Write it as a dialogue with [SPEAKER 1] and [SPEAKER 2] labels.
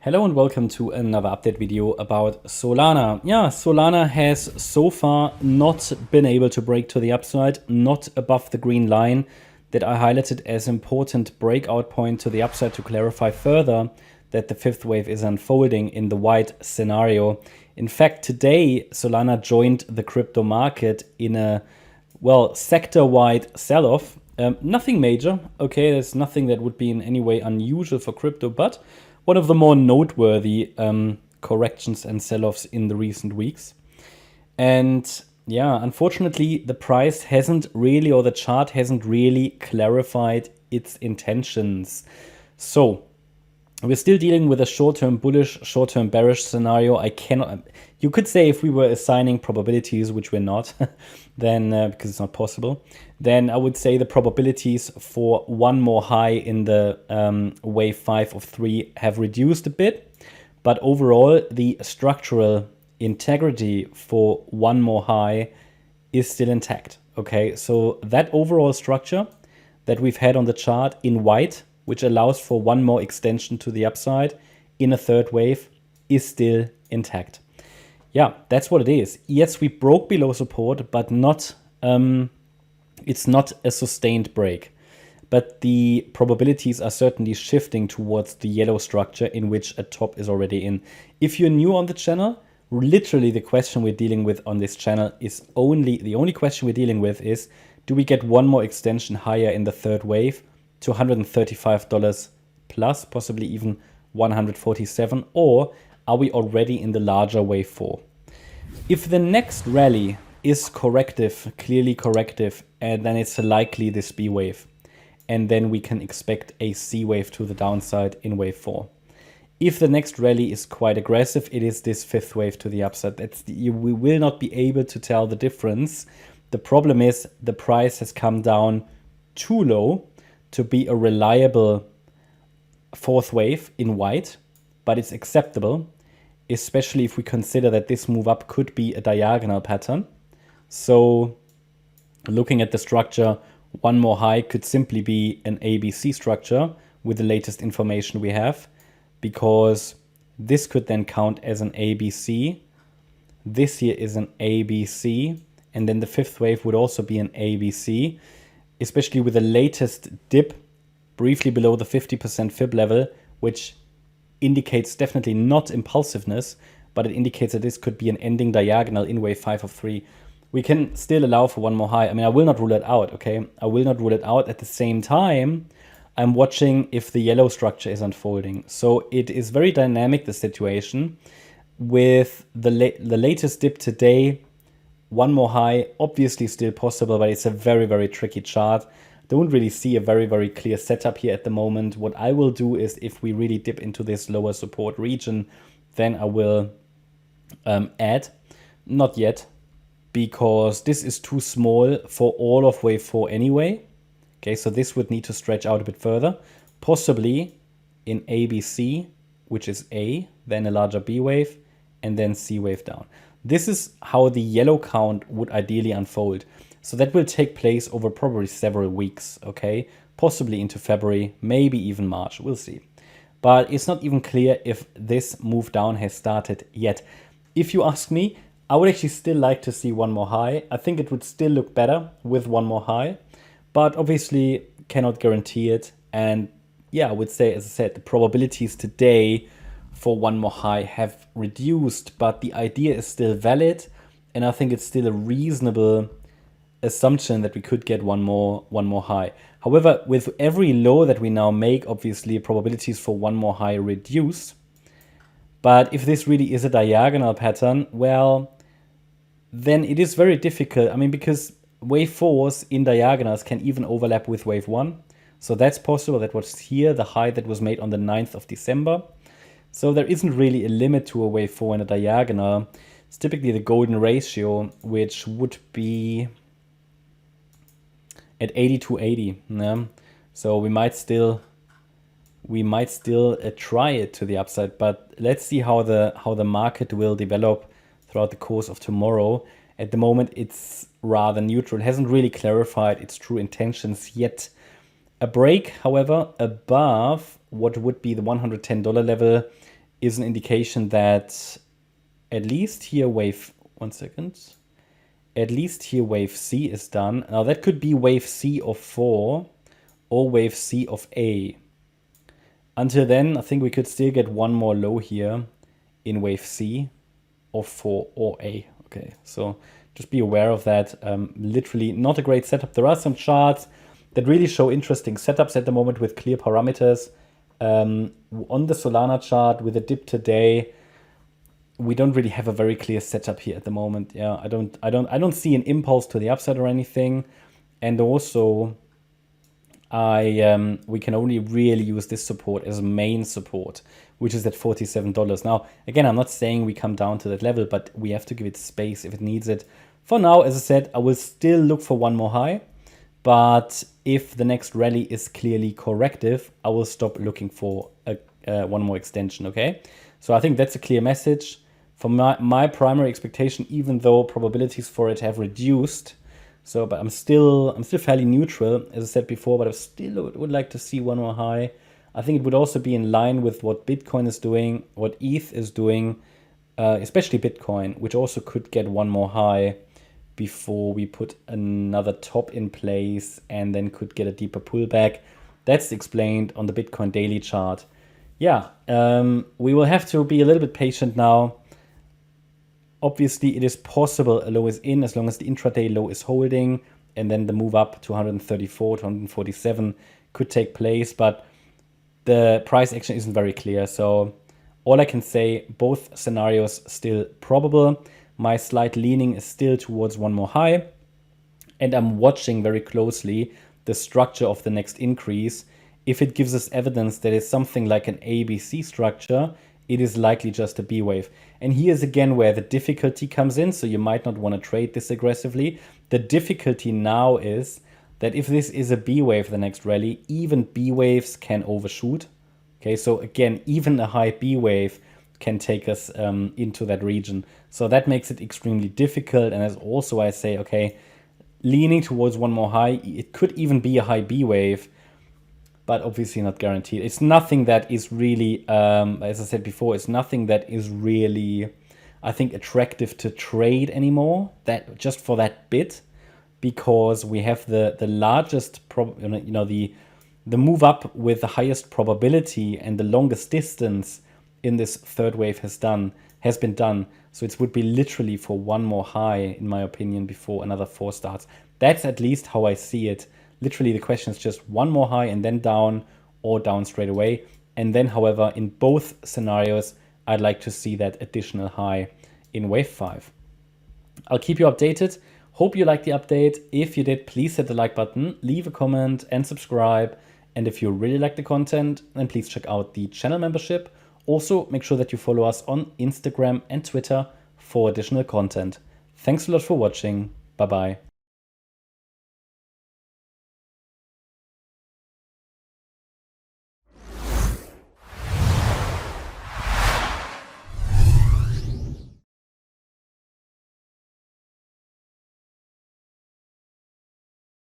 [SPEAKER 1] Hello and welcome to another update video about Solana. Yeah, Solana has so far not been able to break to the upside, not above the green line that I highlighted as important breakout point to the upside to clarify further that the fifth wave is unfolding in the white scenario. In fact, today Solana joined the crypto market in a, well, sector-wide sell-off. Nothing major, okay, there's nothing that would be in any way unusual for crypto, but one of the more noteworthy corrections and sell-offs in the recent weeks. And yeah, unfortunately, the price hasn't really, or the chart hasn't really clarified its intentions. So we're still dealing with a short-term bullish, short-term bearish scenario. You could say if we were assigning probabilities, which we're not, then because it's not possible, then I would say the probabilities for one more high in the wave 5 of 3 have reduced a bit. But overall, the structural integrity for one more high is still intact. Okay, so that overall structure that we've had on the chart in white, which allows for one more extension to the upside in a third wave, is still intact. Yeah, that's what it is. Yes, we broke below support, but not it's not a sustained break. But the probabilities are certainly shifting towards the yellow structure in which a top is already in. If you're new on the channel, literally the question we're dealing with on this channel is the only question we're dealing with is, do we get one more extension higher in the third wave to $135 plus, possibly even 147, or are we already in the larger wave 4? If the next rally is corrective, clearly corrective, and then it's likely this B wave, and then we can expect a C wave to the downside in wave 4. If the next rally is quite aggressive, it is this fifth wave to the upside. We will not be able to tell the difference. The problem is the price has come down too low to be a reliable fourth wave in white, but it's acceptable, especially if we consider that this move up could be a diagonal pattern. So looking at the structure, one more high could simply be an ABC structure with the latest information we have, because this could then count as an ABC. This here is an ABC, and then the fifth wave would also be an ABC, especially with the latest dip briefly below the 50% fib level, which indicates definitely not impulsiveness, but it indicates that this could be an ending diagonal in wave 5 of 3. We can still allow for one more high. I mean, I will not rule it out, okay? I will not rule it out. At the same time, I'm watching if the yellow structure is unfolding. So it is very dynamic, the situation. With the latest dip today, one more high, obviously still possible, but it's a very, very tricky chart. Don't really see a very, very clear setup here at the moment. What I will do is, if we really dip into this lower support region, then I will add. Not yet, because this is too small for all of wave 4 anyway. Okay, so this would need to stretch out a bit further, possibly in ABC, which is A, then a larger B wave, and then C wave down. This is how the yellow count would ideally unfold. So that will take place over probably several weeks, okay? Possibly into February, maybe even March, we'll see. But it's not even clear if this move down has started yet. If you ask me, I would actually still like to see one more high. I think it would still look better with one more high, but obviously cannot guarantee it. And yeah, I would say, as I said, the probabilities today for one more high have reduced, but the idea is still valid, and I think it's still a reasonable assumption that we could get one more high. However, with every low that we now make, obviously probabilities for one more high reduce. But if this really is a diagonal pattern, well, then it is very difficult. I mean, because wave 4s in diagonals can even overlap with wave 1. So that's possible. That was here, the high that was made on the 9th of December. So there isn't really a limit to a wave 4 in a diagonal. It's typically the golden ratio, which would be at 80 to 80. Yeah? So we might still try it to the upside, but let's see how the market will develop throughout the course of tomorrow. At the moment, it's rather neutral. It hasn't really clarified its true intentions yet. A break, however, above what would be the $110 level is an indication that at least here wave, at least here wave C is done. Now that could be wave C of 4 or wave C of A. Until then, I think we could still get one more low here in wave C of 4 or A. Okay, so just be aware of that. Literally not a great setup. There are some charts that really show interesting setups at the moment with clear parameters. On the Solana chart with a dip today, we don't really have a very clear setup here at the moment. Yeah, I don't see an impulse to the upside or anything. And also we can only really use this support as main support, which is at $47. Now, again, I'm not saying we come down to that level, but we have to give it space if it needs it. For now, as I said, I will still look for one more high, but if the next rally is clearly corrective, I will stop looking for one more extension, okay? So I think that's a clear message. For my primary expectation, even though probabilities for it have reduced, but I'm still fairly neutral, as I said before, but I still would like to see one more high. I think it would also be in line with what Bitcoin is doing, what ETH is doing, especially Bitcoin, which also could get one more high before we put another top in place and then could get a deeper pullback. That's explained on the Bitcoin daily chart. Yeah, we will have to be a little bit patient now. Obviously, it is possible a low is in as long as the intraday low is holding, and then the move up to 134 to 147 could take place, but the price action isn't very clear. So all I can say, both scenarios still probable. My slight leaning is still towards one more high, and I'm watching very closely the structure of the next increase. If it gives us evidence that it's something like an ABC structure, it is likely just a B wave. And here's again where the difficulty comes in, so you might not want to trade this aggressively. The difficulty now is that if this is a B wave, the next rally, even B waves can overshoot. Okay, so again, even a high B wave can take us into that region. So that makes it extremely difficult. And as also I say, okay, leaning towards one more high, it could even be a high B wave, but obviously not guaranteed. It's nothing that is really, as I said before, it's nothing that is really, I think, attractive to trade anymore, that just for that bit, because we have the largest, the move up with the highest probability and the longest distance in this third wave has been done. So it would be literally for one more high, in my opinion, before another 4 starts. That's at least how I see it. Literally, the question is just one more high and then down, or down straight away. And then, however, in both scenarios, I'd like to see that additional high in wave 5. I'll keep you updated. Hope you liked the update. If you did, please hit the like button, leave a comment and subscribe. And if you really like the content, then please check out the channel membership. Also, make sure that you follow us on Instagram and Twitter for additional content. Thanks a lot for watching. Bye-bye.